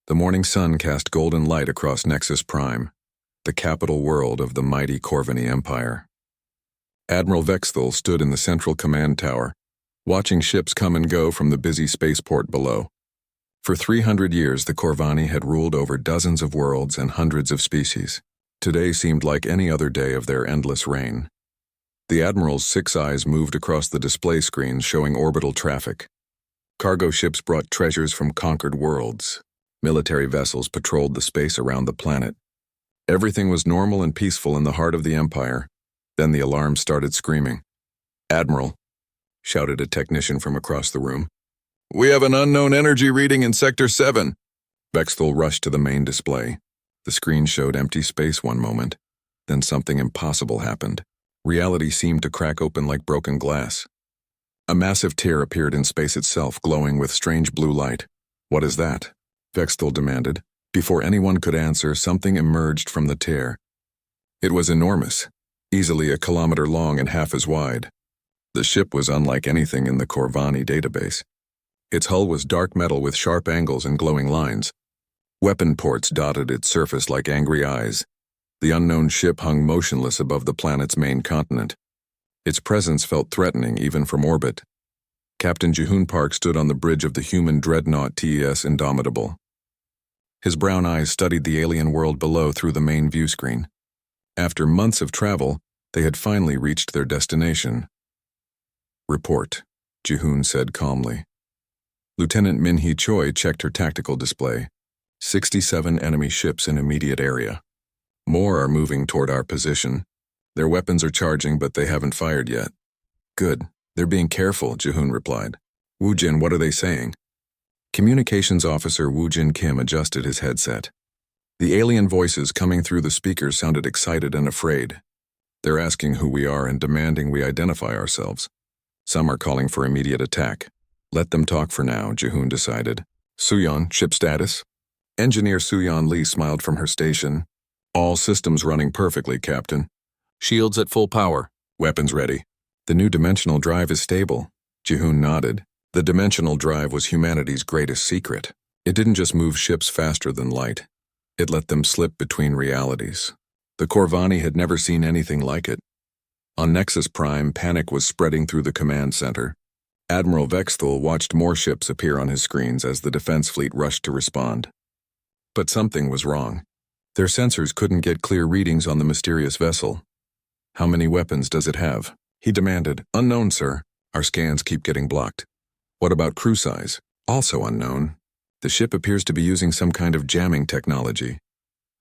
The morning sun cast golden light across Nexus Prime, the capital world of the mighty Corvini Empire. Admiral Vexthal stood in the central command tower, watching ships come and go from the busy spaceport below. For 300 years, the Corvani had ruled over dozens of worlds and hundreds of species. Today seemed like any other day of their endless reign. The Admiral's 6 eyes moved across the display screens showing orbital traffic. Cargo ships brought treasures from conquered worlds. Military vessels patrolled the space around the planet. Everything was normal and peaceful in the heart of the Empire. Then the alarm started screaming. "Admiral," shouted a technician from across the room. "We have an unknown energy reading in Sector 7. Vexthal rushed to the main display. The screen showed empty space one moment. Then something impossible happened. Reality seemed to crack open like broken glass. A massive tear appeared in space itself, glowing with strange blue light. "What is that?" Vexthal demanded. Before anyone could answer, something emerged from the tear. It was enormous, easily a kilometer long and half as wide. The ship was unlike anything in the Corvani database. Its hull was dark metal with sharp angles and glowing lines. Weapon ports dotted its surface like angry eyes. The unknown ship hung motionless above the planet's main continent. Its presence felt threatening even from orbit. Captain Jihoon Park stood on the bridge of the human dreadnought TES Indomitable. His brown eyes studied the alien world below through the main view screen. After months of travel, they had finally reached their destination. "Report," Jihoon said calmly. Lieutenant Min-hee Choi checked her tactical display. 67 enemy ships in immediate area. More are moving toward our position. Their weapons are charging, but they haven't fired yet. "Good. They're being careful," Jihoon replied. "Woojin, what are they saying?" Communications Officer Woojin Kim adjusted his headset. The alien voices coming through the speakers sounded excited and afraid. They're asking who we are and demanding we identify ourselves. Some are calling for immediate attack. "Let them talk for now," Jihoon decided. "Suyeon, ship status?" Engineer Suyeon Lee smiled from her station. "All systems running perfectly, Captain. Shields at full power. Weapons ready." "The new dimensional drive is stable." Jihoon nodded. The dimensional drive was humanity's greatest secret. It didn't just move ships faster than light. It let them slip between realities. The Corvani had never seen anything like it. On Nexus Prime, panic was spreading through the command center. Admiral Vexthal watched more ships appear on his screens as the defense fleet rushed to respond. But something was wrong. Their sensors couldn't get clear readings on the mysterious vessel. "How many weapons does it have?" he demanded. "Unknown, sir. Our scans keep getting blocked." "What about crew size?" "Also unknown. The ship appears to be using some kind of jamming technology."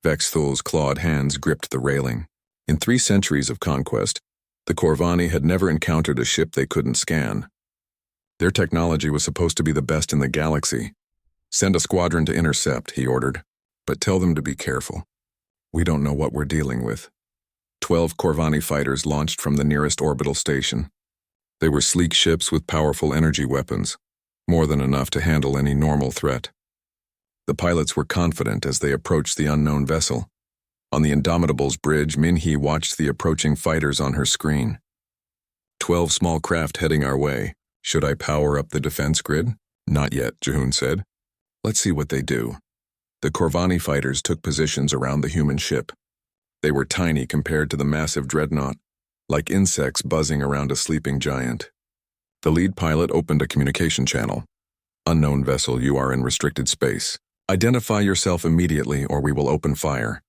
Vexthal's clawed hands gripped the railing. In 3 centuries of conquest, the Corvani had never encountered a ship they couldn't scan. Their technology was supposed to be the best in the galaxy. "Send a squadron to intercept," he ordered. "But tell them to be careful. We don't know what we're dealing with." 12 Corvani fighters launched from the nearest orbital station. They were sleek ships with powerful energy weapons, more than enough to handle any normal threat. The pilots were confident as they approached the unknown vessel. On the Indomitable's bridge, Min-hee watched the approaching fighters on her screen. 12 small craft heading our way. Should I power up the defense grid?" "Not yet," Jihoon said. "Let's see what they do." The Corvani fighters took positions around the human ship. They were tiny compared to the massive dreadnought, like insects buzzing around a sleeping giant. The lead pilot opened a communication channel. "Unknown vessel, you are in restricted space. Identify yourself immediately or we will open fire."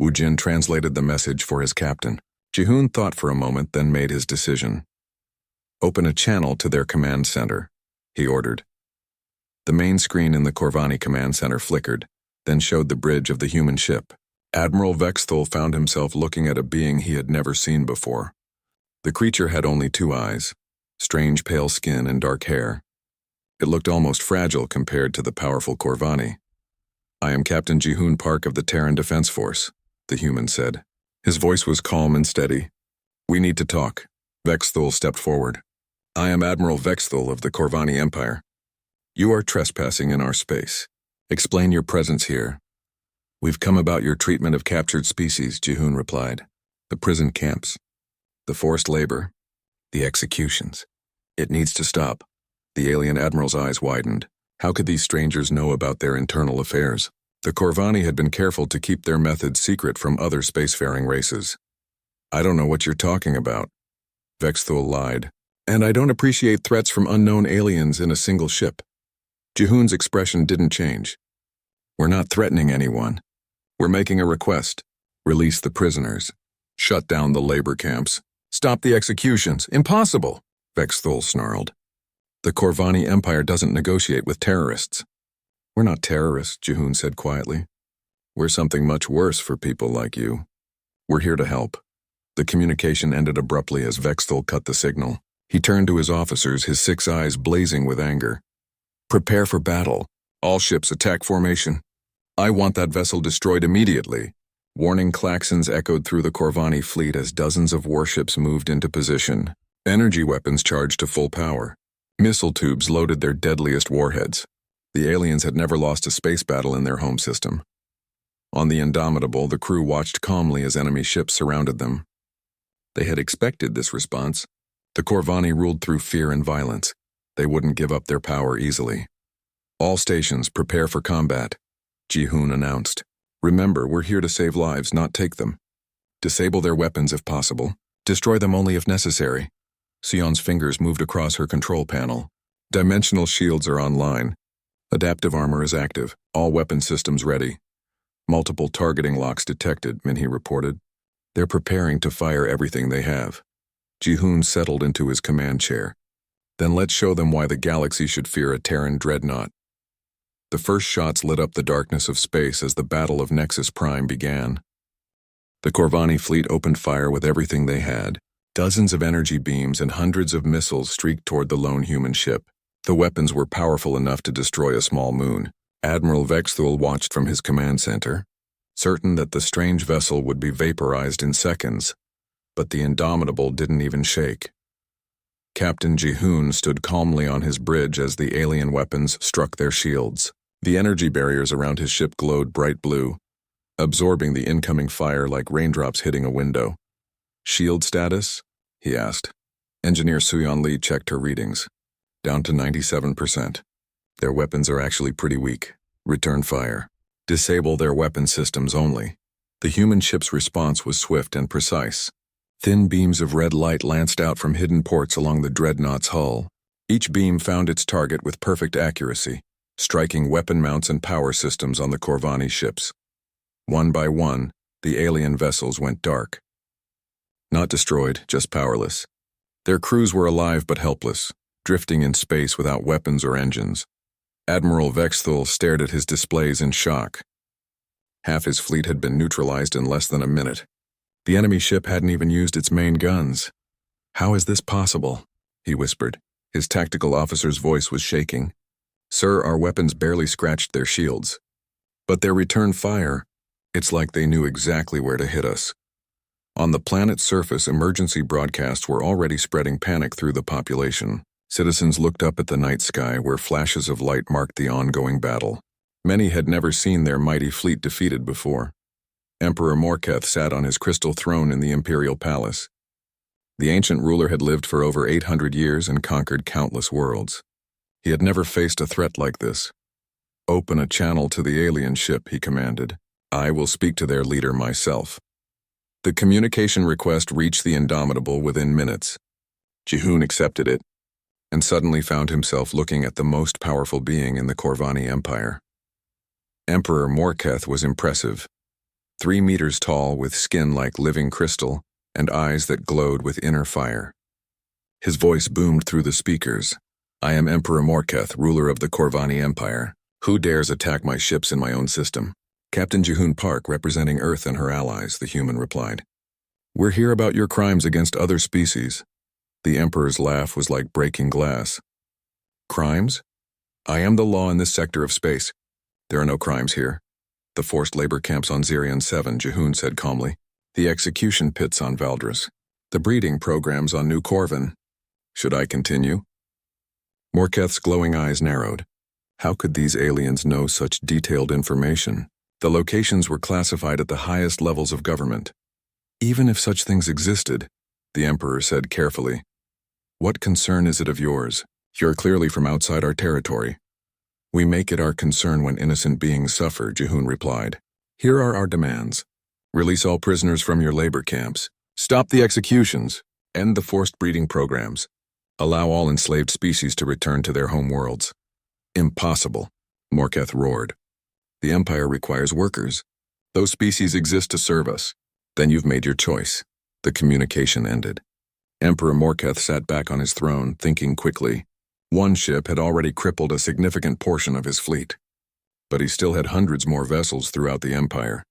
Woojin translated the message for his captain. Jihoon thought for a moment, then made his decision. "Open a channel to their command center," he ordered. The main screen in the Corvani command center flickered, then showed the bridge of the human ship. Admiral Vexthal found himself looking at a being he had never seen before. The creature had only 2 eyes, strange pale skin and dark hair. It looked almost fragile compared to the powerful Corvani. "I am Captain Jihoon Park of the Terran Defense Force," the human said. His voice was calm and steady. "We need to talk." Vexthal stepped forward. "I am Admiral Vexthal of the Corvani Empire. You are trespassing in our space. Explain your presence here." "We've come about your treatment of captured species," Jihoon replied. "The prison camps, the forced labor, the executions. It needs to stop." The alien admiral's eyes widened. How could these strangers know about their internal affairs? The Corvani had been careful to keep their methods secret from other spacefaring races. I don't know what you're talking about, Vexthul lied. And I don't appreciate threats from unknown aliens in a single ship. Jihoon's expression didn't change. We're not threatening anyone. We're making a request. Release the prisoners. Shut down the labor camps. Stop the executions. Impossible, Vexthul snarled. The Corvani Empire doesn't negotiate with terrorists. We're not terrorists, Jihoon said quietly. We're something much worse for people like you. We're here to help. The communication ended abruptly as Vexthul cut the signal. He turned to his officers, his 6 eyes blazing with anger. Prepare for battle. All ships attack formation. I want that vessel destroyed immediately. Warning klaxons echoed through the Corvani fleet as dozens of warships moved into position. Energy weapons charged to full power. Missile tubes loaded their deadliest warheads. The aliens had never lost a space battle in their home system. On the Indomitable, the crew watched calmly as enemy ships surrounded them. They had expected this response. The Corvani ruled through fear and violence. They wouldn't give up their power easily. All stations prepare for combat, Jihoon announced. Remember, we're here to save lives, not take them. Disable their weapons if possible. Destroy them only if necessary. Sion's fingers moved across her control panel. Dimensional shields are online. Adaptive armor is active. All weapon systems ready. Multiple targeting locks detected, Minhee reported. They're preparing to fire everything they have. Jihoon settled into his command chair. Then let's show them why the galaxy should fear a Terran Dreadnought. The first shots lit up the darkness of space as the Battle of Nexus Prime began. The Corvani fleet opened fire with everything they had. Dozens of energy beams and hundreds of missiles streaked toward the lone human ship. The weapons were powerful enough to destroy a small moon. Admiral Vexthul watched from his command center, certain that the strange vessel would be vaporized in seconds. But the Indomitable didn't even shake. Captain Jihoon stood calmly on his bridge as the alien weapons struck their shields. The energy barriers around his ship glowed bright blue, absorbing the incoming fire like raindrops hitting a window. Shield status? He asked. Engineer Suyon Lee checked her readings. Down to 97%. Their weapons are actually pretty weak. Return fire. Disable their weapon systems only. The human ship's response was swift and precise. Thin beams of red light lanced out from hidden ports along the Dreadnought's hull. Each beam found its target with perfect accuracy, striking weapon mounts and power systems on the Corvani ships. One by one, the alien vessels went dark. Not destroyed, just powerless. Their crews were alive but helpless, drifting in space without weapons or engines. Admiral Vexthul stared at his displays in shock. Half his fleet had been neutralized in less than a minute. The enemy ship hadn't even used its main guns. How is this possible? He whispered. His tactical officer's voice was shaking. Sir, our weapons barely scratched their shields. But their return fire, it's like they knew exactly where to hit us. On the planet's surface, emergency broadcasts were already spreading panic through the population. Citizens looked up at the night sky where flashes of light marked the ongoing battle. Many had never seen their mighty fleet defeated before. Emperor Morketh sat on his crystal throne in the imperial palace. The ancient ruler had lived for over 800 years and conquered countless worlds. He had never faced a threat like this. Open a channel to the alien ship, he commanded. I will speak to their leader myself. The communication request reached the Indomitable within minutes. Jihoon accepted it, and suddenly found himself looking at the most powerful being in the Corvani Empire. Emperor Morketh was impressive. 3 meters tall, with skin like living crystal and eyes that glowed with inner fire. His voice boomed through the speakers. I am Emperor Morketh, ruler of the Corvani Empire. Who dares attack my ships in my own system? Captain Jihoon Park, representing Earth and her allies, the human replied. We're here about your crimes against other species. The Emperor's laugh was like breaking glass. Crimes? I am the law in this sector of space. There are no crimes here. The forced labor camps on Zirion 7, Jihoon said calmly. The execution pits on Valdris. The breeding programs on New Corvin. Should I continue? Morketh's glowing eyes narrowed. How could these aliens know such detailed information? The locations were classified at the highest levels of government. Even if such things existed, the Emperor said carefully, what concern is it of yours? You're clearly from outside our territory. We make it our concern when innocent beings suffer, Jihoon replied. Here are our demands. Release all prisoners from your labor camps. Stop the executions. End the forced breeding programs. Allow all enslaved species to return to their home worlds. Impossible, Morketh roared. The Empire requires workers. Those species exist to serve us. Then you've made your choice. The communication ended. Emperor Morketh sat back on his throne, thinking quickly. One ship had already crippled a significant portion of his fleet. But he still had hundreds more vessels throughout the Empire.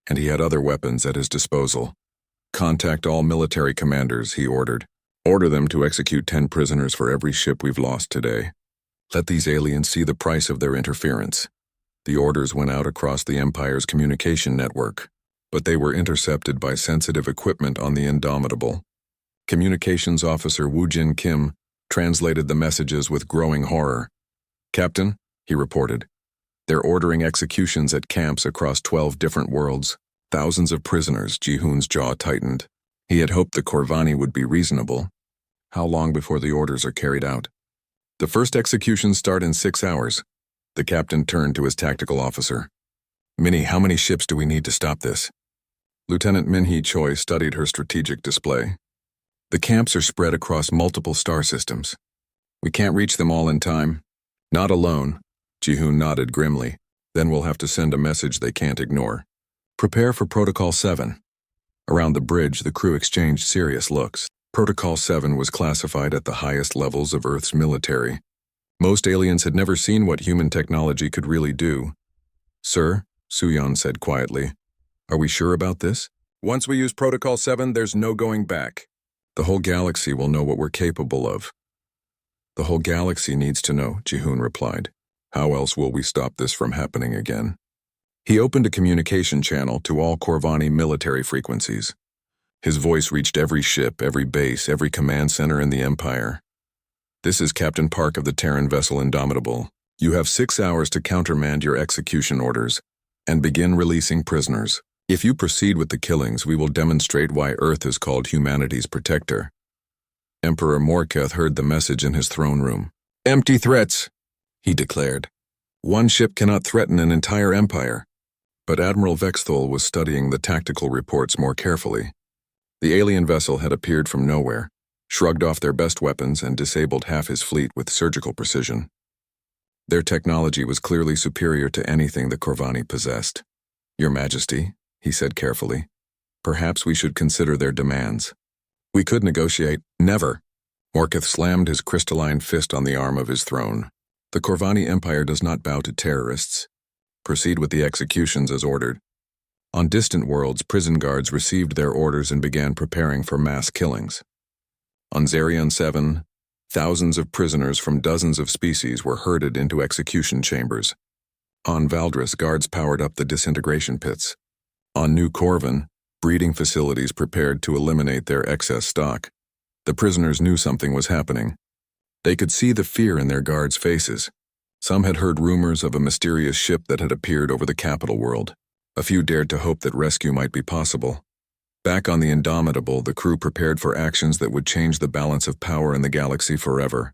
And he had other weapons at his disposal. Contact all military commanders, he ordered. Order them to execute 10 prisoners for every ship we've lost today. Let these aliens see the price of their interference. The orders went out across the Empire's communication network, but they were intercepted by sensitive equipment on the Indomitable. Communications Officer Woojin Kim translated the messages with growing horror. Captain, he reported, they're ordering executions at camps across 12 different worlds. Thousands of prisoners. Jihoon's jaw tightened. He had hoped the Corvani would be reasonable. How long before the orders are carried out? The first executions start in 6 hours. The captain turned to his tactical officer. Minnie, how many ships do we need to stop this? Lieutenant Minhee Choi studied her strategic display. The camps are spread across multiple star systems. We can't reach them all in time. Not alone. Jihoon nodded grimly. Then we'll have to send a message they can't ignore. Prepare for Protocol 7. Around the bridge, the crew exchanged serious looks. Protocol 7 was classified at the highest levels of Earth's military. Most aliens had never seen what human technology could really do. Sir, Suyon said quietly, are we sure about this? Once we use Protocol 7, there's no going back. The whole galaxy will know what we're capable of. The whole galaxy needs to know, Jihoon replied. How else will we stop this from happening again? He opened a communication channel to all Corvani military frequencies. His voice reached every ship, every base, every command center in the Empire. This is Captain Park of the Terran vessel Indomitable. You have 6 hours to countermand your execution orders and begin releasing prisoners. If you proceed with the killings, we will demonstrate why Earth is called humanity's protector. Emperor Morketh heard the message in his throne room. Empty threats, he declared. One ship cannot threaten an entire empire. But Admiral Vexthol was studying the tactical reports more carefully. The alien vessel had appeared from nowhere, shrugged off their best weapons and disabled half his fleet with surgical precision. Their technology was clearly superior to anything the Corvani possessed. Your Majesty, he said carefully, perhaps we should consider their demands. We could negotiate. Never. Morketh slammed his crystalline fist on the arm of his throne. The Corvani Empire does not bow to terrorists. Proceed with the executions as ordered. On distant worlds, prison guards received their orders and began preparing for mass killings. On Zarion 7, thousands of prisoners from dozens of species were herded into execution chambers. On Valdris, guards powered up the disintegration pits. On New Corvin, breeding facilities prepared to eliminate their excess stock. The prisoners knew something was happening. They could see the fear in their guards' faces. Some had heard rumors of a mysterious ship that had appeared over the capital world. A few dared to hope that rescue might be possible. Back on the Indomitable, the crew prepared for actions that would change the balance of power in the galaxy forever.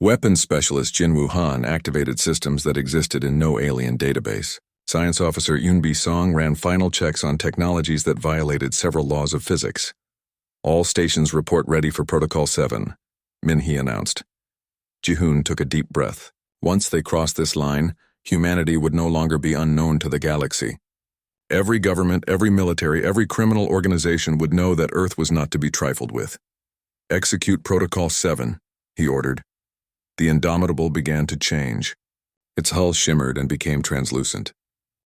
Weapons specialist Jin Wuhan activated systems that existed in no alien database. Science officer Yunbi Song ran final checks on technologies that violated several laws of physics. All stations report ready for Protocol 7, Minhee announced. Jihoon took a deep breath. Once they crossed this line, humanity would no longer be unknown to the galaxy. Every government, every military, every criminal organization would know that Earth was not to be trifled with. Execute Protocol 7, he ordered. The Indomitable began to change. Its hull shimmered and became translucent.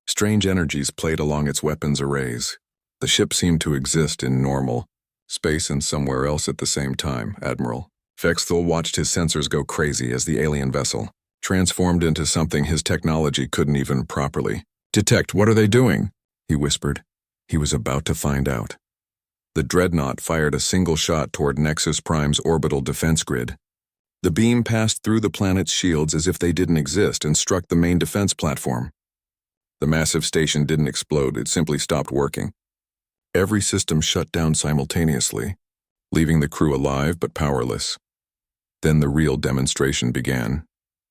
Strange energies played along its weapons arrays. The ship seemed to exist in normal space and somewhere else at the same time, Admiral. Vexthol watched his sensors go crazy as the alien vessel transformed into something his technology couldn't even properly detect. What are they doing? He whispered. He was about to find out. The Dreadnought fired a single shot toward Nexus Prime's orbital defense grid. The beam passed through the planet's shields as if they didn't exist and struck the main defense platform. The massive station didn't explode, it simply stopped working. Every system shut down simultaneously, leaving the crew alive but powerless. Then the real demonstration began.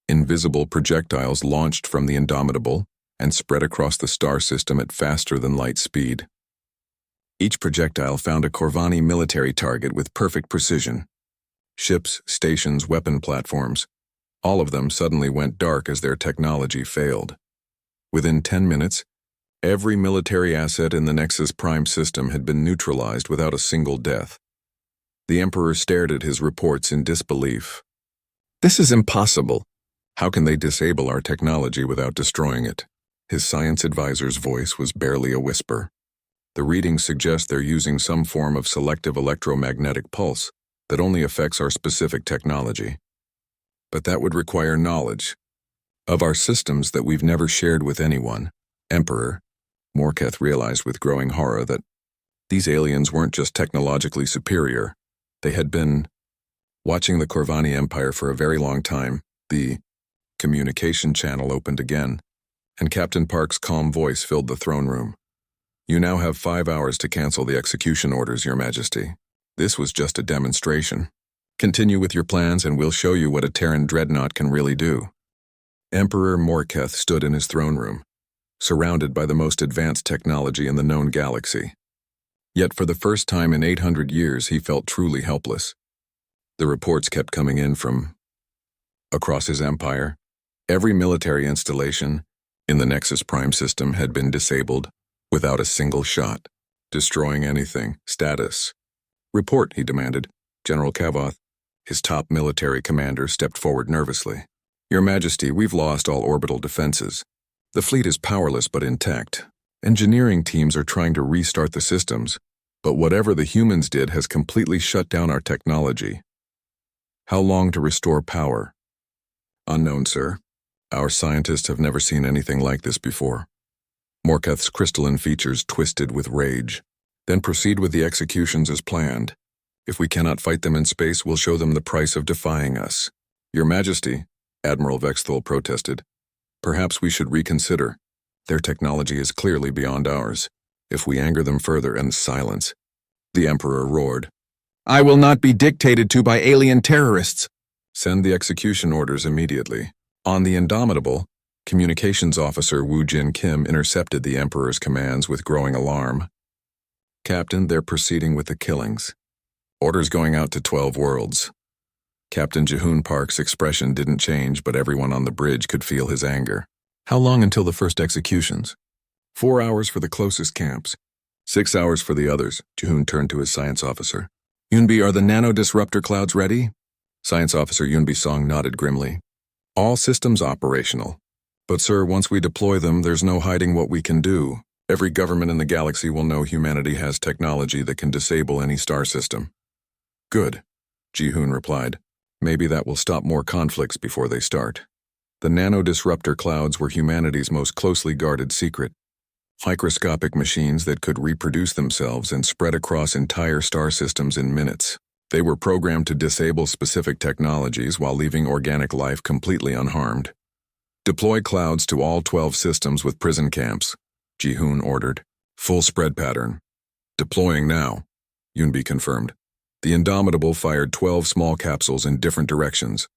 Invisible projectiles launched from the Indomitable and spread across the star system at faster than light speed. Each projectile found a Corvani military target with perfect precision. Ships, stations, weapon platforms, all of them suddenly went dark as their technology failed. Within 10 minutes, every military asset in the Nexus Prime system had been neutralized without a single death. The Emperor stared at his reports in disbelief. "This is impossible. How can they disable our technology without destroying it?" His science advisor's voice was barely a whisper. "The readings suggest they're using some form of selective electromagnetic pulse that only affects our specific technology. But that would require knowledge of our systems that we've never shared with anyone." Emperor, Morketh realized with growing horror that these aliens weren't just technologically superior. They had been watching the Corvani Empire for a very long time. The communication channel opened again, and Captain Park's calm voice filled the throne room. "You now have 5 hours to cancel the execution orders, Your Majesty. This was just a demonstration. Continue with your plans and we'll show you what a Terran Dreadnought can really do." Emperor Morketh stood in his throne room, surrounded by the most advanced technology in the known galaxy. Yet for the first time in 800 years, he felt truly helpless. The reports kept coming in from across his empire. Every military installation in the Nexus Prime system had been disabled without a single shot. "Destroying anything. Status." "Report," he demanded. General Kavoth, his top military commander, stepped forward nervously. "Your Majesty, we've lost all orbital defenses. The fleet is powerless but intact. Engineering teams are trying to restart the systems, but whatever the humans did has completely shut down our technology." "How long to restore power?" "Unknown, sir. Our scientists have never seen anything like this before." Morketh's crystalline features twisted with rage. "Then proceed with the executions as planned. If we cannot fight them in space, we'll show them the price of defying us." "Your Majesty," Admiral Vexthal protested, "perhaps we should reconsider. Their technology is clearly beyond ours. If we anger them further and silence..." The Emperor roared. "I will not be dictated to by alien terrorists." "Send the execution orders immediately." On the Indomitable, Communications Officer Woo Jin Kim intercepted the Emperor's commands with growing alarm. "Captain, they're proceeding with the killings. Orders going out to 12 worlds." Captain Jihoon Park's expression didn't change, but everyone on the bridge could feel his anger. "How long until the first executions?" 4 hours for the closest camps. 6 hours for the others." Jihoon turned to his science officer. "Yunbi, are the nano-disruptor clouds ready?" Science Officer Yunbi Song nodded grimly. "All systems operational. But sir, once we deploy them, there's no hiding what we can do. Every government in the galaxy will know humanity has technology that can disable any star system." "Good," Jihoon replied. "Maybe that will stop more conflicts before they start." The nano-disruptor clouds were humanity's most closely guarded secret. Microscopic machines that could reproduce themselves and spread across entire star systems in minutes. They were programmed to disable specific technologies while leaving organic life completely unharmed. "Deploy clouds to all 12 systems with prison camps," Jihoon ordered. "Full spread pattern." "Deploying now," Yunbi confirmed. The Indomitable fired 12 small capsules in different directions.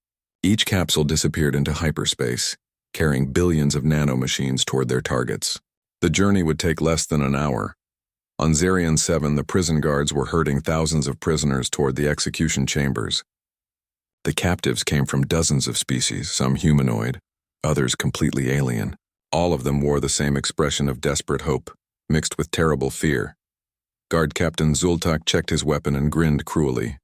Each capsule disappeared into hyperspace, carrying billions of nanomachines toward their targets. The journey would take less than an hour. On Zarian 7, the prison guards were herding thousands of prisoners toward the execution chambers. The captives came from dozens of species, some humanoid, others completely alien. All of them wore the same expression of desperate hope, mixed with terrible fear. Guard Captain Zultak checked his weapon and grinned cruelly.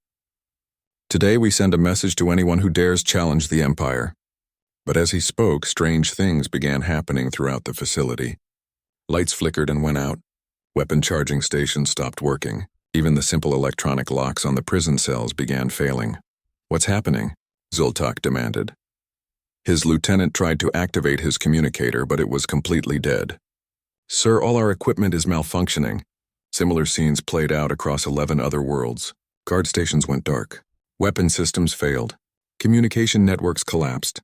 "Today we send a message to anyone who dares challenge the Empire." But as he spoke, strange things began happening throughout the facility. Lights flickered and went out. Weapon charging stations stopped working. Even the simple electronic locks on the prison cells began failing. "What's happening?" Zultak demanded. His lieutenant tried to activate his communicator, but it was completely dead. "Sir, all our equipment is malfunctioning." Similar scenes played out across 11 other worlds. Guard stations went dark. Weapon systems failed. Communication networks collapsed.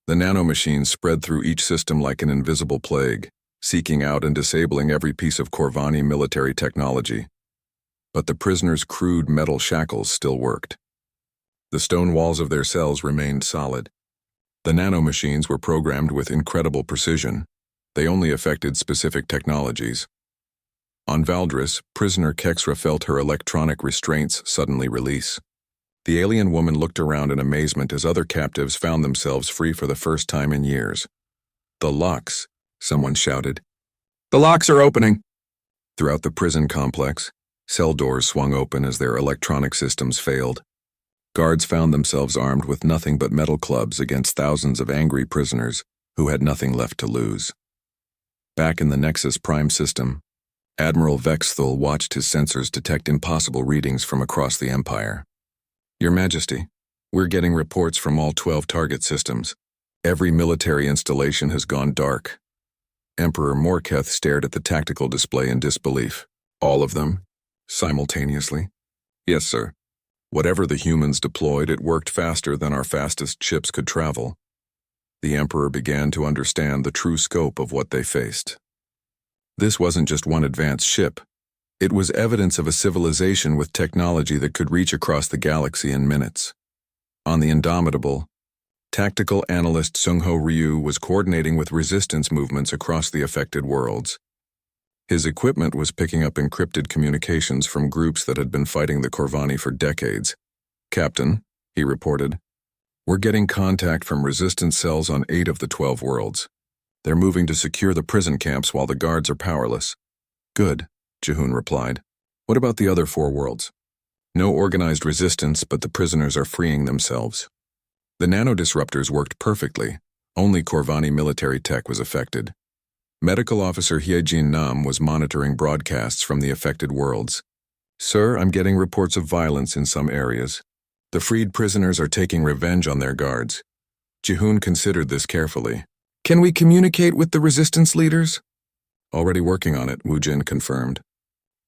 The nanomachines spread through each system like an invisible plague, seeking out and disabling every piece of Corvani military technology. But the prisoners' crude metal shackles still worked. The stone walls of their cells remained solid. The nanomachines were programmed with incredible precision. They only affected specific technologies. On Valdris, prisoner Kexra felt her electronic restraints suddenly release. The alien woman looked around in amazement as other captives found themselves free for the first time in years. "The locks," someone shouted. "The locks are opening!" Throughout the prison complex, cell doors swung open as their electronic systems failed. Guards found themselves armed with nothing but metal clubs against thousands of angry prisoners who had nothing left to lose. Back in the Nexus Prime system, Admiral Vexthul watched his sensors detect impossible readings from across the Empire. "Your Majesty, we're getting reports from all 12 target systems. Every military installation has gone dark." Emperor Morketh stared at the tactical display in disbelief. "All of them? Simultaneously?" "Yes, sir. Whatever the humans deployed, it worked faster than our fastest ships could travel." The Emperor began to understand the true scope of what they faced. This wasn't just one advanced ship. It was evidence of a civilization with technology that could reach across the galaxy in minutes. On the Indomitable, tactical analyst Sungho Ryu was coordinating with resistance movements across the affected worlds. His equipment was picking up encrypted communications from groups that had been fighting the Corvani for decades. "Captain," he reported, "we're getting contact from resistance cells on 8 of the 12 worlds. They're moving to secure the prison camps while the guards are powerless." "Good," Jehun replied. "What about the other 4 worlds?" "No organized resistance, but the prisoners are freeing themselves." The nanodisruptors worked perfectly. Only Corvani military tech was affected. Medical Officer Hyejin Nam was monitoring broadcasts from the affected worlds. "Sir, I'm getting reports of violence in some areas. The freed prisoners are taking revenge on their guards." Jehun considered this carefully. "Can we communicate with the resistance leaders?" "Already working on it," Wu Jin confirmed.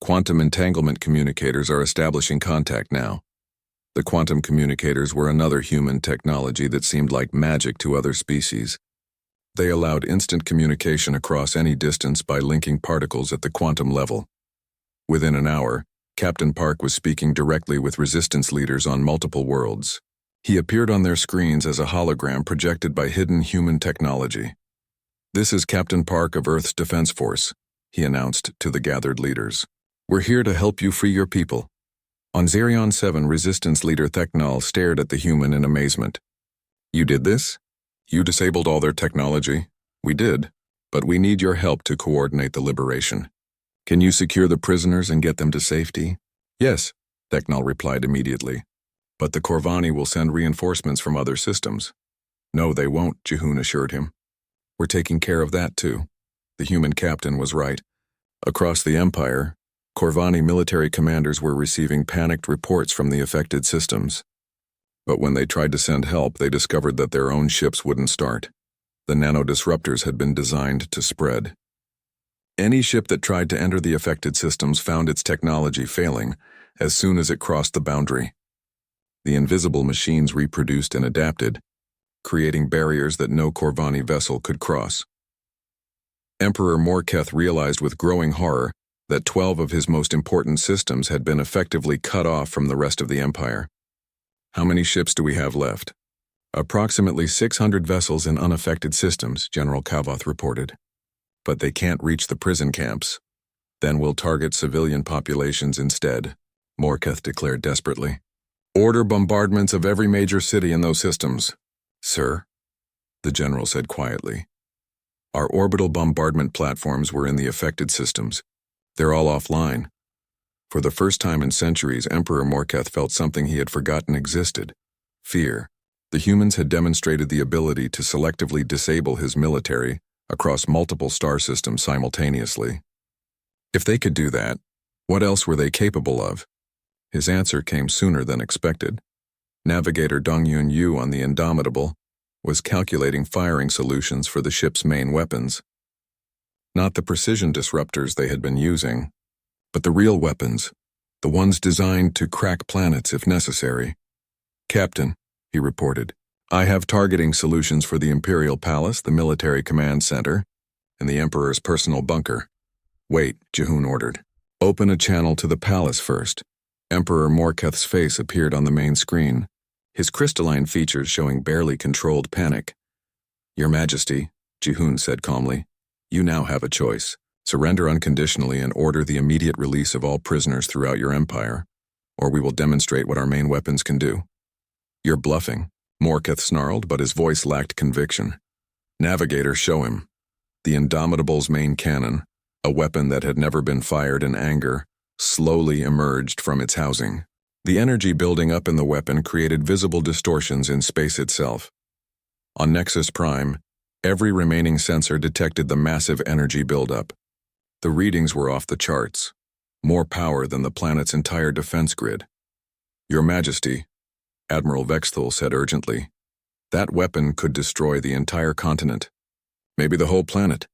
"Quantum entanglement communicators are establishing contact now." The quantum communicators were another human technology that seemed like magic to other species. They allowed instant communication across any distance by linking particles at the quantum level. Within an hour, Captain Park was speaking directly with resistance leaders on multiple worlds. He appeared on their screens as a hologram projected by hidden human technology. "This is Captain Park of Earth's Defense Force," he announced to the gathered leaders. "We're here to help you free your people." On Xerion 7, resistance leader Theknal stared at the human in amazement. "You did this? You disabled all their technology?" "We did, but we need your help to coordinate the liberation." "Can you secure the prisoners and get them to safety?" "Yes," Theknal replied immediately. "But the Corvani will send reinforcements from other systems." "No, they won't," Jehun assured him. "We're taking care of that too." The human captain was right. Across the Empire, Corvani military commanders were receiving panicked reports from the affected systems. But when they tried to send help, they discovered that their own ships wouldn't start. The nanodisruptors had been designed to spread. Any ship that tried to enter the affected systems found its technology failing as soon as it crossed the boundary. The invisible machines reproduced and adapted, creating barriers that no Corvani vessel could cross. Emperor Morketh realized with growing horror that 12 of his most important systems had been effectively cut off from the rest of the Empire. "How many ships do we have left?" "Approximately 600 vessels in unaffected systems," General Kavoth reported. "But they can't reach the prison camps." "Then we'll target civilian populations instead," Morketh declared desperately. "Order bombardments of every major city in those systems." "Sir," the general said quietly. "Our orbital bombardment platforms were in the affected systems. They're all offline." For the first time in centuries, Emperor Morketh felt something he had forgotten existed: fear. The humans had demonstrated the ability to selectively disable his military across multiple star systems simultaneously. If they could do that, what else were they capable of? His answer came sooner than expected. Navigator Dongyun Yu on the Indomitable was calculating firing solutions for the ship's main weapons. Not the precision disruptors they had been using, but the real weapons, the ones designed to crack planets if necessary. "Captain," he reported, "I have targeting solutions for the Imperial Palace, the Military Command Center, and the Emperor's personal bunker." "Wait," Jehun ordered. "Open a channel to the palace first." Emperor Morketh's face appeared on the main screen, his crystalline features showing barely controlled panic. Your Majesty, Jihun said calmly, you now have a choice. Surrender unconditionally and order the immediate release of all prisoners throughout your empire, or we will demonstrate what our main weapons can do. You're bluffing, Morketh snarled, but his voice lacked conviction. Navigator, show him. The Indomitable's main cannon, a weapon that had never been fired in anger, slowly emerged from its housing. The energy building up in the weapon created visible distortions in space itself. On Nexus Prime, every remaining sensor detected the massive energy buildup. The readings were off the charts, more power than the planet's entire defense grid. Your Majesty, Admiral Vexthul said urgently, that weapon could destroy the entire continent, maybe the whole planet.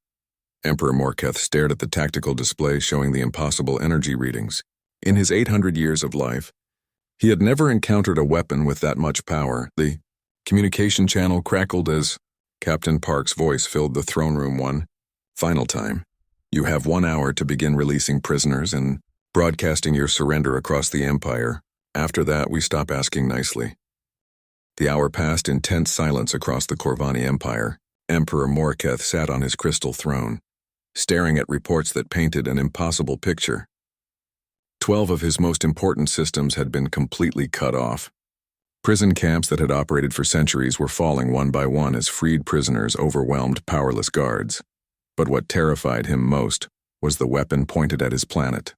Emperor Morketh stared at the tactical display showing the impossible energy readings. In his 800 years of life, he had never encountered a weapon with that much power. The communication channel crackled as Captain Park's voice filled the throne room one final time. You have 1 hour to begin releasing prisoners and broadcasting your surrender across the Empire. After that, we stop asking nicely. The hour passed in tense silence across the Corvani Empire. Emperor Morketh sat on his crystal throne, staring at reports that painted an impossible picture. 12 of his most important systems had been completely cut off. Prison camps that had operated for centuries were falling one by one as freed prisoners overwhelmed powerless guards. But what terrified him most was the weapon pointed at his planet.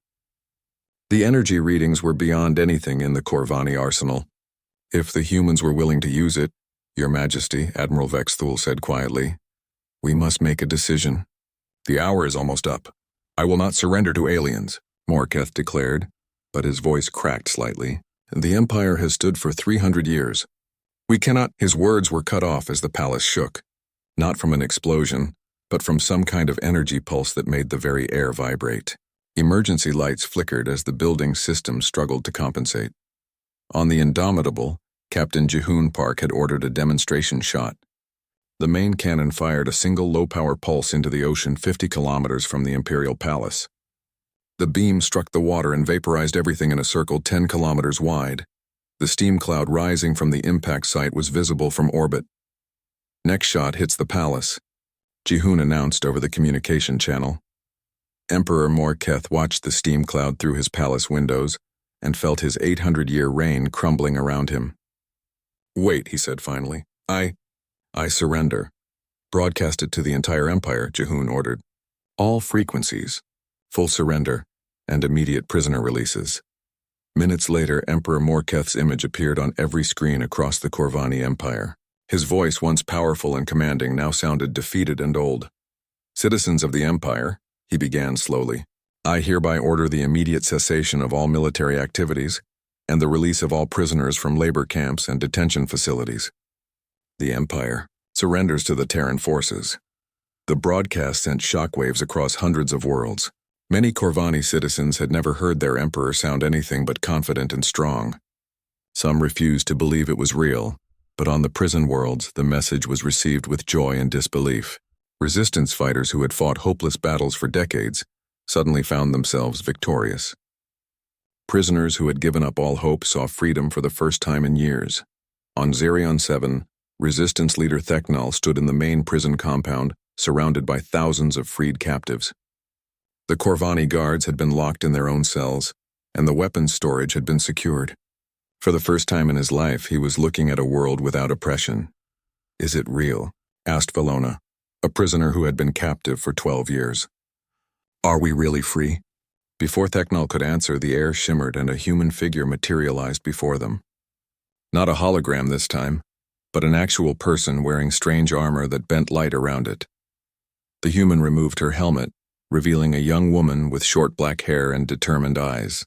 The energy readings were beyond anything in the Corvani arsenal. If the humans were willing to use it, Your Majesty, Admiral Vexthul said quietly, we must make a decision. The hour is almost up. I will not surrender to aliens, Morketh declared, but his voice cracked slightly. The Empire has stood for 300 years. We cannot. His words were cut off as the palace shook, not from an explosion, but from some kind of energy pulse that made the very air vibrate. Emergency lights flickered as the building system struggled to compensate. On the Indomitable, Captain Jihun Park had ordered a demonstration shot. The main cannon fired a single low-power pulse into the ocean 50 kilometers from the Imperial Palace. The beam struck the water and vaporized everything in a circle 10 kilometers wide. The steam cloud rising from the impact site was visible from orbit. Next shot hits the palace, Jihun announced over the communication channel. Emperor Morketh watched the steam cloud through his palace windows and felt his 800-year reign crumbling around him. Wait, he said finally. I surrender. Broadcast it to the entire empire, Jihun ordered. All frequencies, full surrender, and immediate prisoner releases. Minutes later, Emperor Morketh's image appeared on every screen across the Corvani Empire. His voice, once powerful and commanding, now sounded defeated and old. Citizens of the Empire, he began slowly, I hereby order the immediate cessation of all military activities and the release of all prisoners from labor camps and detention facilities. The Empire surrenders to the Terran forces. The broadcast sent shockwaves across hundreds of worlds. Many Corvani citizens had never heard their emperor sound anything but confident and strong. Some refused to believe it was real, but on the prison worlds, the message was received with joy and disbelief. Resistance fighters who had fought hopeless battles for decades suddenly found themselves victorious. Prisoners who had given up all hope saw freedom for the first time in years. On Xerion 7, Resistance leader Theknal stood in the main prison compound, surrounded by thousands of freed captives. The Corvani guards had been locked in their own cells, and the weapons storage had been secured. For the first time in his life, he was looking at a world without oppression. Is it real? Asked Valona, a prisoner who had been captive for 12 years. Are we really free? Before Theknal could answer, the air shimmered and a human figure materialized before them. Not a hologram this time, but an actual person wearing strange armor that bent light around it. The human removed her helmet, revealing a young woman with short black hair and determined eyes.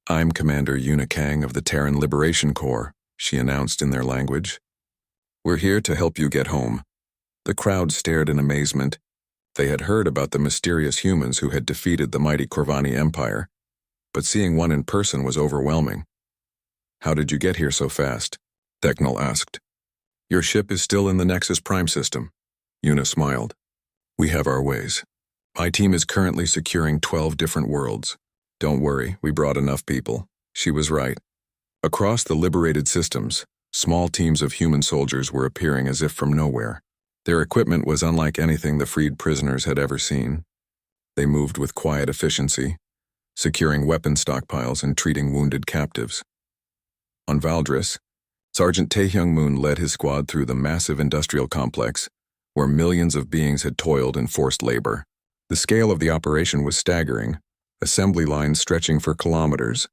I'm Commander Unikang of the Terran Liberation Corps, she announced in their language. We're here to help you get home. The crowd stared in amazement. They had heard about the mysterious humans who had defeated the mighty Corvani Empire, but seeing one in person was overwhelming. How did you get here so fast? Theknal asked. Your ship is still in the Nexus Prime system. Una smiled. We have our ways. My team is currently securing 12 different worlds. Don't worry, we brought enough people. She was right. Across the liberated systems, small teams of human soldiers were appearing as if from nowhere. Their equipment was unlike anything the freed prisoners had ever seen. They moved with quiet efficiency, securing weapon stockpiles and treating wounded captives. On Valdris, Sergeant Taehyung Moon led his squad through the massive industrial complex, where millions of beings had toiled in forced labor. The scale of the operation was staggering, assembly lines stretching for kilometers,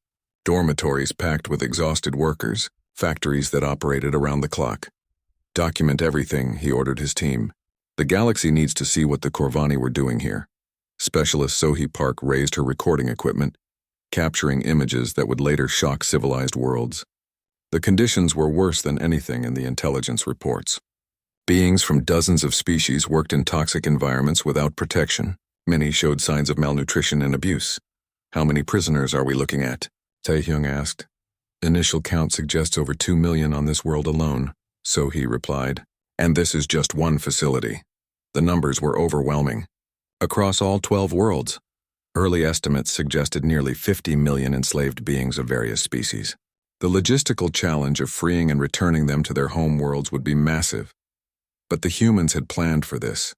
dormitories packed with exhausted workers, factories that operated around the clock. Document everything, he ordered his team. The galaxy needs to see what the Corvani were doing here. Specialist Sohee Park raised her recording equipment, capturing images that would later shock civilized worlds. The conditions were worse than anything in the intelligence reports. Beings from dozens of species worked in toxic environments without protection. Many showed signs of malnutrition and abuse. How many prisoners are we looking at? Taehyung asked. Initial count suggests over 2 million on this world alone, Sohee replied. And this is just one facility. The numbers were overwhelming. Across all 12 worlds, early estimates suggested nearly 50 million enslaved beings of various species. The logistical challenge of freeing and returning them to their home worlds would be massive. But the humans had planned for this.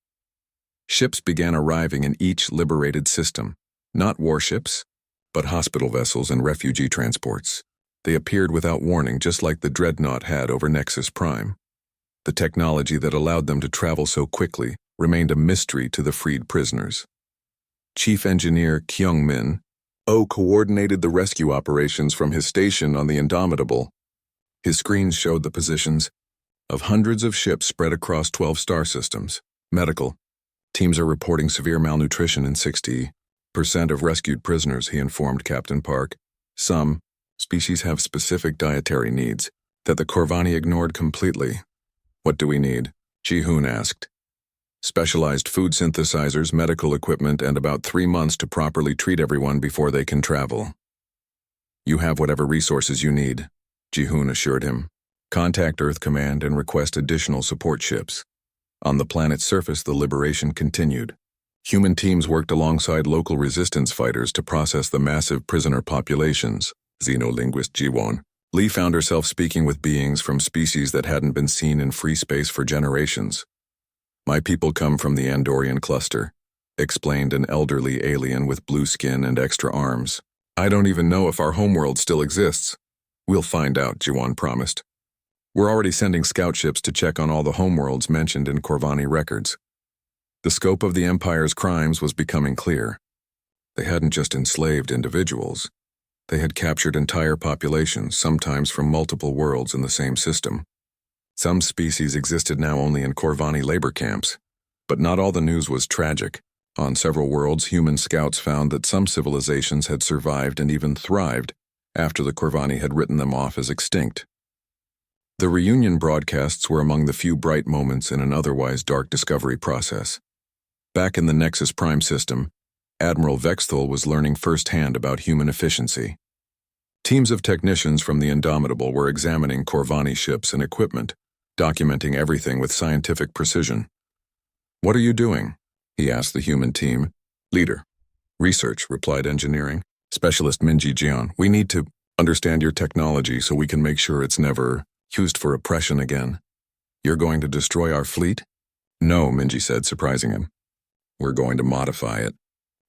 Ships began arriving in each liberated system, not warships, but hospital vessels and refugee transports. They appeared without warning, just like the Dreadnought had over Nexus Prime. The technology that allowed them to travel so quickly remained a mystery to the freed prisoners. Chief Engineer Kyung Min coordinated the rescue operations from his station on the Indomitable. His screens showed the positions of hundreds of ships spread across 12 star systems. Medical teams are reporting severe malnutrition in 60% of rescued prisoners, he informed Captain Park. Some species have specific dietary needs that the Corvani ignored completely. What do we need? Ji-hoon asked. Specialized food synthesizers, medical equipment, and about 3 months to properly treat everyone before they can travel. You have whatever resources you need, Ji-hoon assured him. Contact Earth Command and request additional support ships. On the planet's surface, the liberation continued. Human teams worked alongside local resistance fighters to process the massive prisoner populations. Xenolinguist Jiwon Lee found herself speaking with beings from species that hadn't been seen in free space for generations. My people come from the Andorian cluster, explained an elderly alien with blue skin and extra arms. I don't even know if our homeworld still exists. We'll find out, Jiwon promised. We're already sending scout ships to check on all the homeworlds mentioned in Corvani records. The scope of the Empire's crimes was becoming clear. They hadn't just enslaved individuals. They had captured entire populations, sometimes from multiple worlds in the same system. Some species existed now only in Corvani labor camps, but not all the news was tragic. On several worlds, human scouts found that some civilizations had survived and even thrived after the Corvani had written them off as extinct. The reunion broadcasts were among the few bright moments in an otherwise dark discovery process. Back in the Nexus Prime system, Admiral Vexthal was learning firsthand about human efficiency. Teams of technicians from the Indomitable were examining Corvani ships and equipment, documenting everything with scientific precision. What are you doing? He asked the human team. Leader. Research, replied Engineering. Specialist Minji Jian. We need to understand your technology so we can make sure it's never used for oppression again. You're going to destroy our fleet? No, Minji said, surprising him. We're going to modify it.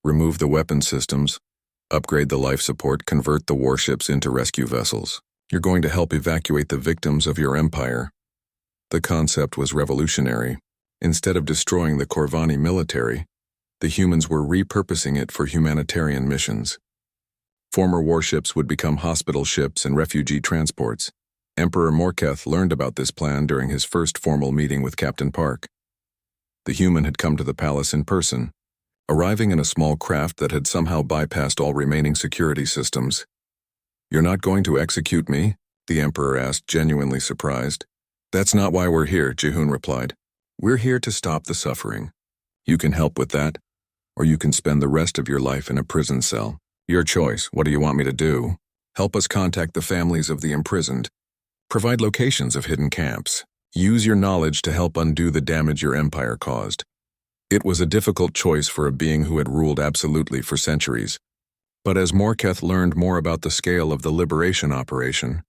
Remove the weapon systems, upgrade the life support, convert the warships into rescue vessels. You're going to help evacuate the victims of your empire. The concept was revolutionary. Instead of destroying the Corvani military, the humans were repurposing it for humanitarian missions. Former warships would become hospital ships and refugee transports. Emperor Morketh learned about this plan during his first formal meeting with Captain Park. The human had come to the palace in person, arriving in a small craft that had somehow bypassed all remaining security systems. You're not going to execute me? The Emperor asked, genuinely surprised. That's not why we're here, Ji-hoon replied. We're here to stop the suffering. You can help with that, or you can spend the rest of your life in a prison cell. Your choice. What do you want me to do? Help us contact the families of the imprisoned. Provide locations of hidden camps. Use your knowledge to help undo the damage your empire caused. It was a difficult choice for a being who had ruled absolutely for centuries. But as Morketh learned more about the scale of the liberation operation,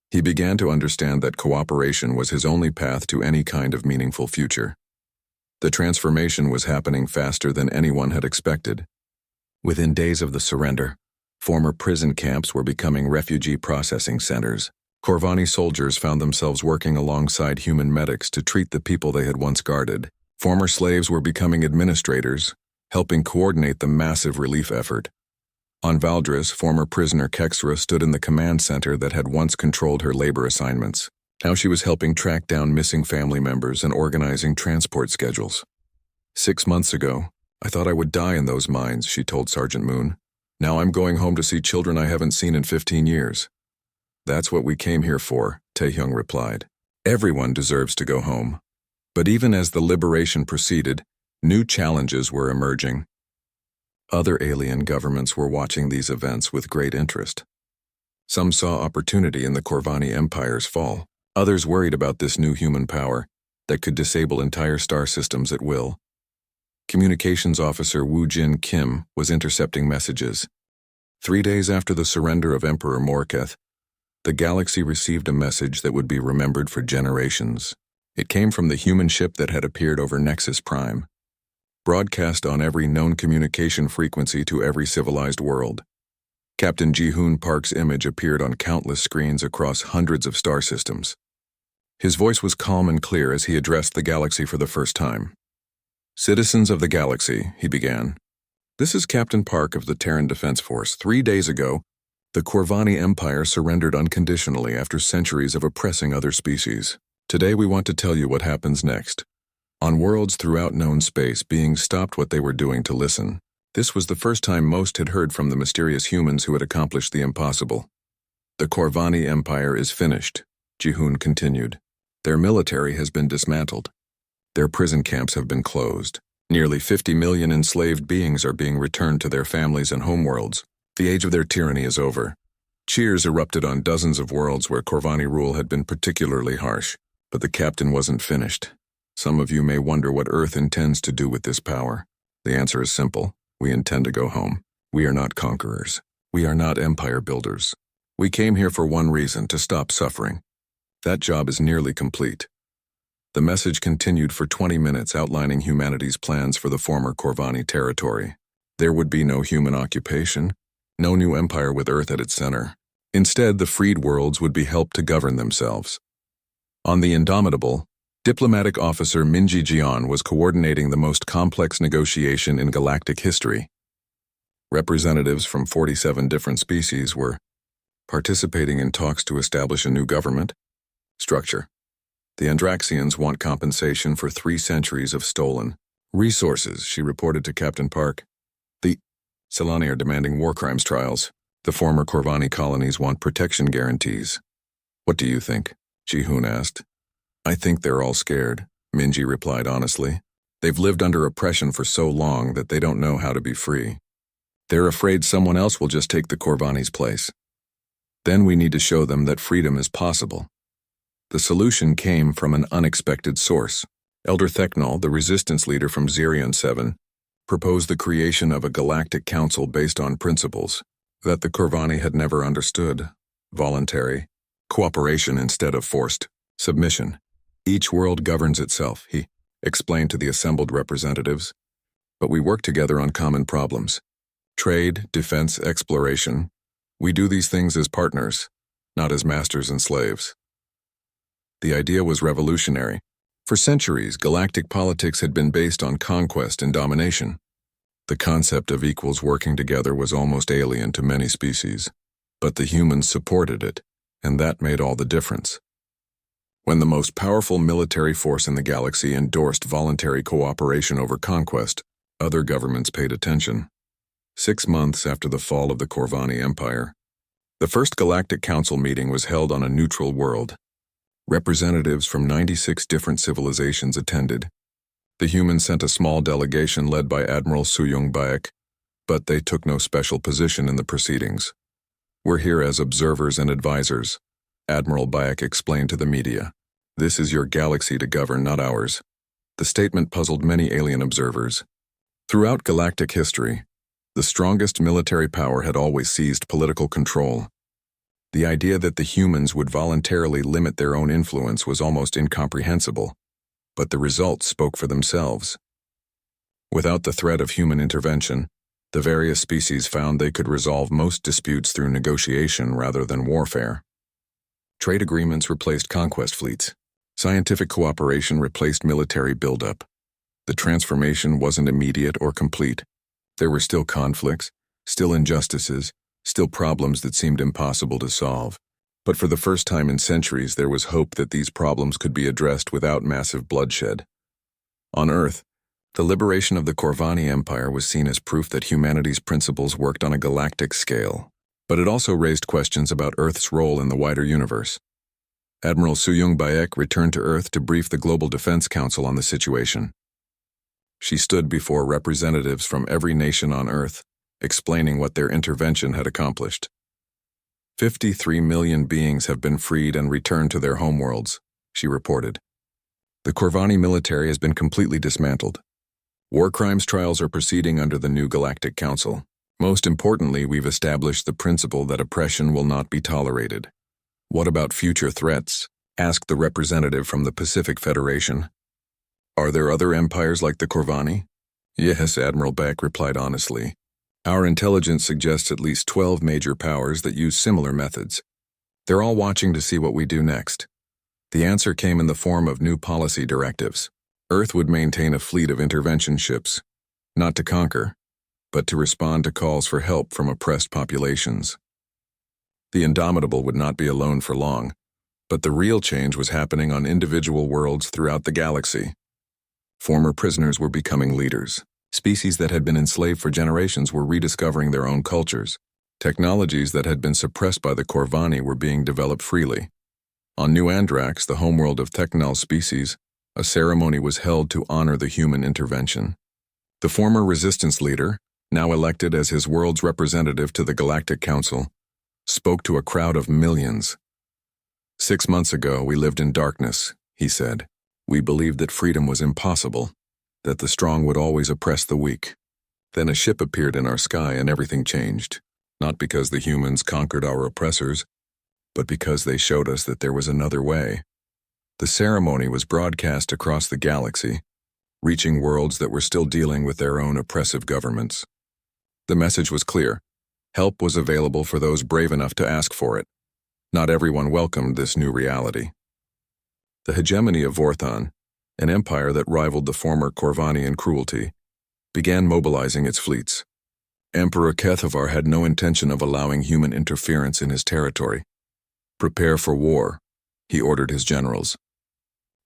he began to understand that cooperation was his only path to any kind of meaningful future. The transformation was happening faster than anyone had expected. Within days of the surrender, former prison camps were becoming refugee processing centers. Corvani soldiers found themselves working alongside human medics to treat the people they had once guarded. Former slaves were becoming administrators, helping coordinate the massive relief effort. On Valdris, former prisoner Kexra stood in the command center that had once controlled her labor assignments. Now she was helping track down missing family members and organizing transport schedules. 6 months ago, I thought I would die in those mines, she told Sergeant Moon. Now I'm going home to see children I haven't seen in 15 years. That's what we came here for, Taehyung replied. Everyone deserves to go home. But even as the liberation proceeded, new challenges were emerging. Other alien governments were watching these events with great interest. Some saw opportunity in the Corvani Empire's fall. Others worried about this new human power that could disable entire star systems at will. Communications officer Woo Jin Kim was intercepting messages. 3 days after the surrender of Emperor Morketh, the galaxy received a message that would be remembered for generations. It came from the human ship that had appeared over Nexus Prime, broadcast on every known communication frequency to every civilized world. Captain Ji-hoon Park's image appeared on countless screens across hundreds of star systems. His voice was calm and clear as he addressed the galaxy for the first time. Citizens of the galaxy, he began. This is Captain Park of the Terran Defense Force. 3 days ago, the Corvani Empire surrendered unconditionally after centuries of oppressing other species. Today we want to tell you what happens next. On worlds throughout known space, beings stopped what they were doing to listen. This was the first time most had heard from the mysterious humans who had accomplished the impossible. The Corvani Empire is finished, Ji-hoon continued. Their military has been dismantled. Their prison camps have been closed. Nearly 50 million enslaved beings are being returned to their families and homeworlds. The age of their tyranny is over. Cheers erupted on dozens of worlds where Corvani rule had been particularly harsh, but the captain wasn't finished. Some of you may wonder what Earth intends to do with this power. The answer is simple. We intend to go home. We are not conquerors. We are not empire builders. We came here for one reason, to stop suffering. That job is nearly complete. The message continued for 20 minutes, outlining humanity's plans for the former Corvani territory. There would be no human occupation, no new empire with Earth at its center. Instead, the freed worlds would be helped to govern themselves. On the Indomitable, diplomatic officer Min Ji-jeon was coordinating the most complex negotiation in galactic history. Representatives from 47 different species were participating in talks to establish a new government structure. The Andraxians want compensation for 3 centuries of stolen resources, she reported to Captain Park. The Selani are demanding war crimes trials. The former Corvani colonies want protection guarantees. What do you think? Ji-hoon asked. I think they're all scared, Minji replied honestly. They've lived under oppression for so long that they don't know how to be free. They're afraid someone else will just take the Corvani's place. Then we need to show them that freedom is possible. The solution came from an unexpected source. Elder Theknal, the resistance leader from Zerion 7, proposed the creation of a galactic council based on principles that the Corvani had never understood: voluntary cooperation instead of forced submission. Each world governs itself, he explained to the assembled representatives. But we work together on common problems. Trade, defense, exploration. We do these things as partners, not as masters and slaves. The idea was revolutionary. For centuries, galactic politics had been based on conquest and domination. The concept of equals working together was almost alien to many species, but the humans supported it, and that made all the difference. When the most powerful military force in the galaxy endorsed voluntary cooperation over conquest, other governments paid attention. 6 months after the fall of the Corvani Empire, the first Galactic Council meeting was held on a neutral world. Representatives from 96 different civilizations attended. The humans sent a small delegation led by Admiral Suyong Baek, but they took no special position in the proceedings. We're here as observers and advisors, Admiral Baek explained to the media. This is your galaxy to govern, not ours. The statement puzzled many alien observers. Throughout galactic history, the strongest military power had always seized political control. The idea that the humans would voluntarily limit their own influence was almost incomprehensible. but the results spoke for themselves. Without the threat of human intervention, the various species found they could resolve most disputes through negotiation rather than warfare. Trade agreements replaced conquest fleets. Scientific cooperation replaced military buildup. The transformation wasn't immediate or complete. There were still conflicts, still injustices, still problems that seemed impossible to solve. But for the first time in centuries, there was hope that these problems could be addressed without massive bloodshed. On Earth, the liberation of the Corvani Empire was seen as proof that humanity's principles worked on a galactic scale. But it also raised questions about Earth's role in the wider universe. Admiral Suyung Bayek returned to Earth to brief the Global Defense Council on the situation. She stood before representatives from every nation on Earth, explaining what their intervention had accomplished. 53 million beings have been freed and returned to their homeworlds, she reported. The Corvani military has been completely dismantled. War crimes trials are proceeding under the new Galactic Council. Most importantly, we've established the principle that oppression will not be tolerated. What about future threats? Asked the representative from the Pacific Federation. Are there other empires like the Corvani? Yes, Admiral Beck replied honestly. Our intelligence suggests at least 12 major powers that use similar methods. They're all watching to see what we do next. The answer came in the form of new policy directives. Earth would maintain a fleet of intervention ships, not to conquer, but to respond to calls for help from oppressed populations. The Indomitable would not be alone for long, but the real change was happening on individual worlds throughout the galaxy. Former prisoners were becoming leaders. Species that had been enslaved for generations were rediscovering their own cultures. Technologies that had been suppressed by the Corvani were being developed freely. On New Andrax, the homeworld of Technal species, a ceremony was held to honor the human intervention. The former resistance leader, now elected as his world's representative to the Galactic Council, spoke to a crowd of millions. 6 months ago, we lived in darkness, he said. We believed that freedom was impossible, that the strong would always oppress the weak. Then a ship appeared in our sky and everything changed, not because the humans conquered our oppressors, but because they showed us that there was another way. The ceremony was broadcast across the galaxy, reaching worlds that were still dealing with their own oppressive governments. The message was clear. Help was available for those brave enough to ask for it. Not everyone welcomed this new reality. The hegemony of Vorthon, an empire that rivaled the former Corvani in cruelty, began mobilizing its fleets. Emperor Kethavar had no intention of allowing human interference in his territory. Prepare for war, he ordered his generals.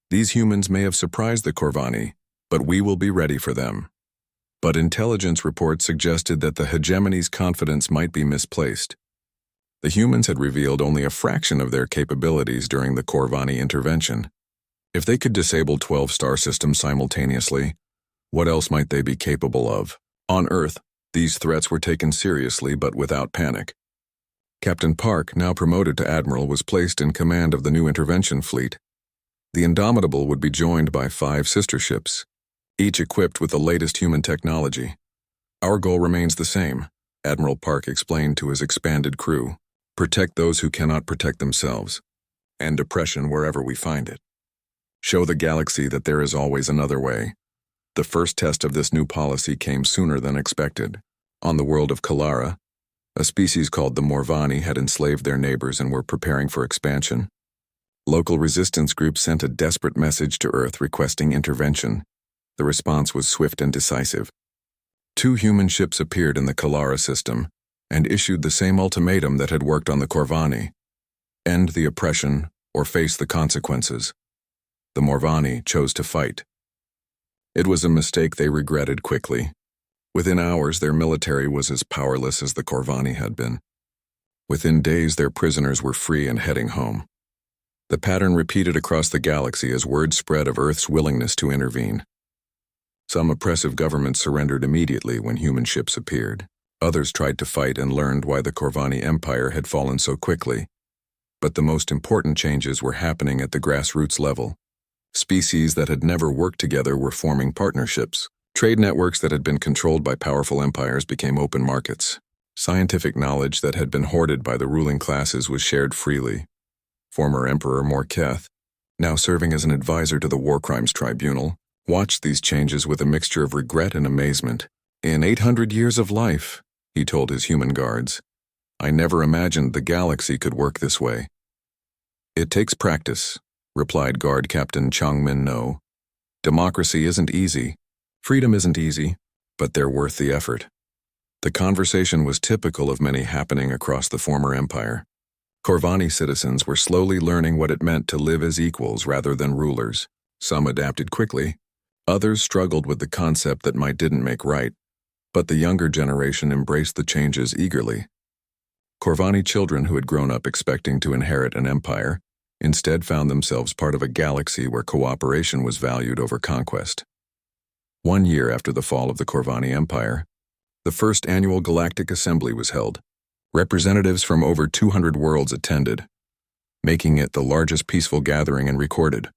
These humans may have surprised the Corvani, but we will be ready for them. But intelligence reports suggested that the hegemony's confidence might be misplaced. The humans had revealed only a fraction of their capabilities during the Corvani intervention. If they could disable 12 star systems simultaneously, what else might they be capable of? On Earth, these threats were taken seriously but without panic. Captain Park, now promoted to Admiral, was placed in command of the new intervention fleet. The Indomitable would be joined by 5 sister ships, each equipped with the latest human technology. Our goal remains the same, Admiral Park explained to his expanded crew. Protect those who cannot protect themselves, end oppression wherever we find it. Show the galaxy that there is always another way. The first test of this new policy came sooner than expected. On the world of Kalara, a species called the Morvani had enslaved their neighbors and were preparing for expansion. Local resistance groups sent a desperate message to Earth requesting intervention. The response was swift and decisive. 2 human ships appeared in the Kalara system and issued the same ultimatum that had worked on the Corvani: end the oppression or face the consequences. The Morvani chose to fight. It was a mistake they regretted quickly. Within hours, their military was as powerless as the Corvani had been. Within days, their prisoners were free and heading home. The pattern repeated across the galaxy as word spread of Earth's willingness to intervene. Some oppressive governments surrendered immediately when human ships appeared. Others tried to fight and learned why the Corvani Empire had fallen so quickly. But the most important changes were happening at the grassroots level. Species that had never worked together were forming partnerships. Trade networks that had been controlled by powerful empires became open markets. Scientific knowledge that had been hoarded by the ruling classes was shared freely. Former Emperor Morketh, now serving as an advisor to the War Crimes Tribunal, watched these changes with a mixture of regret and amazement. "In 800 years of life," he told his human guards, "I never imagined the galaxy could work this way." "It takes practice," replied Guard Captain Chang Min No. "Democracy isn't easy. Freedom isn't easy, but they're worth the effort." The conversation was typical of many happening across the former empire. Corvani citizens were slowly learning what it meant to live as equals rather than rulers. Some adapted quickly. Others struggled with the concept that might didn't make right, but the younger generation embraced the changes eagerly. Corvani children who had grown up expecting to inherit an empire instead found themselves part of a galaxy where cooperation was valued over conquest. 1 year after the fall of the Corvani Empire, the first annual Galactic Assembly was held. Representatives from over 200 worlds attended, making it the largest peaceful gathering and recorded.